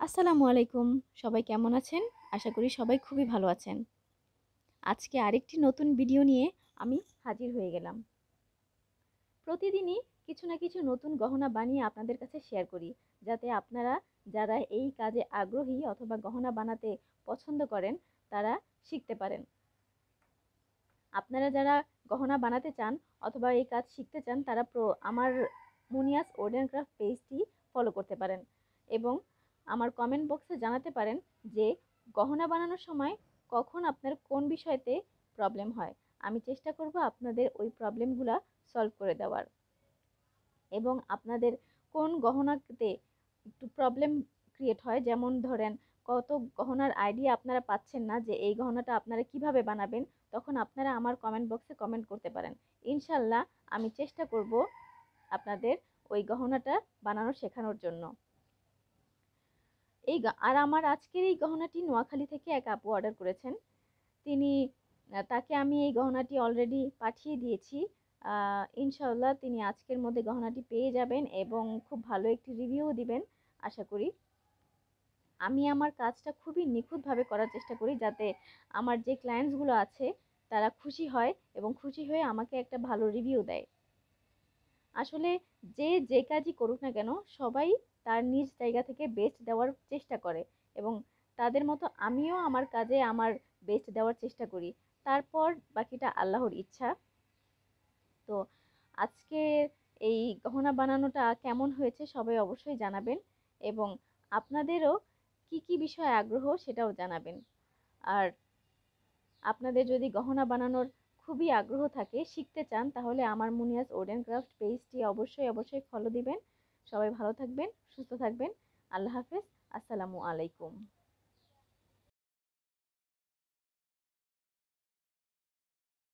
আসসালামু আলাইকুম। সবাই কেমন আছেন? আশা করি সবাই খুবই ভালো আছেন। আজকে আরেকটি নতুন ভিডিও নিয়ে আমি হাজির হয়ে গেলাম। প্রতিদিনই কিছু না কিছু নতুন গহনা বানিয়ে আপনাদের কাছে শেয়ার করি, যাতে আপনারা যারা এই কাজে আগ্রহী অথবা গহনা বানাতে পছন্দ করেন তারা শিখতে পারেন। আপনারা যারা গহনা বানাতে চান অথবা এই কাজ শিখতে চান তারা আমার মুনিয়াস ওড অ্যান্ড ক্রাফট পেজটি ফলো করতে পারেন এবং আমার কমেন্ট বক্সে জানাতে পারেন যে গহনা বানানোর সময় কখন আপনার কোন বিষয়তে প্রবলেম হয়। আমি চেষ্টা করব আপনাদের ওই প্রবলেমগুলো সলভ করে দেওয়ার, এবং আপনাদের কোন গহনাতে একটু প্রবলেম ক্রিয়েট হয়, যেমন ধরেন কত গহনার আইডিয়া আপনারা পাচ্ছেন না যে এই গহনাটা আপনারা কিভাবে বানাবেন, তখন আপনারা আমার কমেন্ট বক্সে কমেন্ট করতে পারেন। ইনশাল্লাহ আমি চেষ্টা করব আপনাদের ওই গহনাটা বানানো শেখানোর জন্য। আর আমার আজকের এই গহনাটি নোয়াখালী থেকে এক আপু অর্ডার করেছেন। তিনি তাকে আমি এই গহনাটি অলরেডি পাঠিয়ে দিয়েছি। ইনশাআল্লাহ তিনি আজকের মধ্যে গহনাটি পেয়ে যাবেন এবং খুব ভালো একটি রিভিউ দিবেন আশা করি। আমি আমার কাজটা খুবই নিখুঁতভাবে করার চেষ্টা করি, যাতে আমার যে ক্লায়েন্টসগুলো আছে তারা খুশি হয় এবং খুশি হয়ে আমাকে একটা ভালো রিভিউ দেয়। আসলে যে কাজই করুক না কেন, সবাই তার নিজ জায়গা থেকে বেস্ট দেওয়ার চেষ্টা করে এবং তাদের মতো আমিও আমার কাজে আমার বেস্ট দেওয়ার চেষ্টা করি। তারপর বাকিটা আল্লাহর ইচ্ছা। তো আজকে এই গহনা বানানোটা কেমন হয়েছে সবাই অবশ্যই জানাবেন, এবং আপনাদেরও কি কি বিষয়ে আগ্রহ সেটাও জানাবেন। আর আপনাদের যদি গহনা বানানোর খুবই আগ্রহ থাকে, শিখতে চান, তাহলে আমার মুনিয়াস ওড অ্যান্ড ক্রাফট পেজটি অবশ্যই ফলো দিবেন। সবাই ভালো থাকবেন, সুস্থ থাকবেন। আল্লাহ হাফেজ। আসসালামু আলাইকুম।